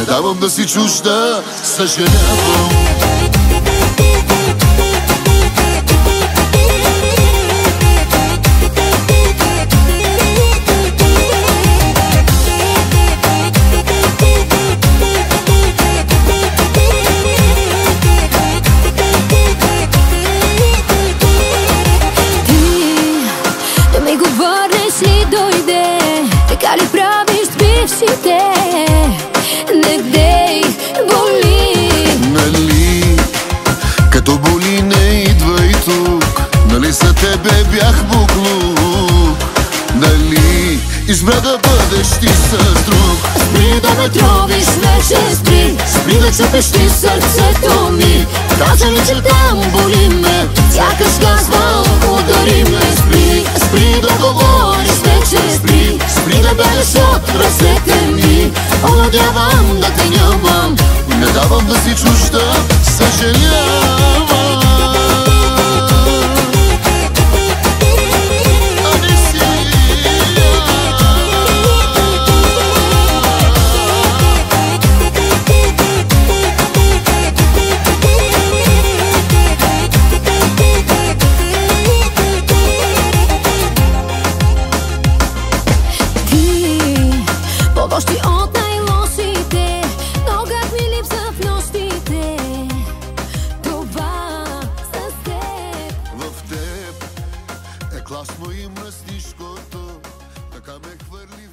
Не давам да си чужда, съжалявам. Така ли правиш с бившите? Не дей, боли. Нали, като боли не идвай тук. Нали за тебе бях буклук. Нали, избра да бъдеш ти с друг. Спри да ме тровиш, вече спри. Спри да чупиш ти сърцето ми. Кажа ли, че там боли ме? Сякаш казвам, удари ме. Спри, спри да говориш, вече спри. Спри да бягаш от ръцете ми. Надявам да те нямам. Не давам да си чужда, съжалявам. Още от най-лошите, но как ми липса в нощите. Това с теб. В теб е класно и мръснишкото, така ме хвърли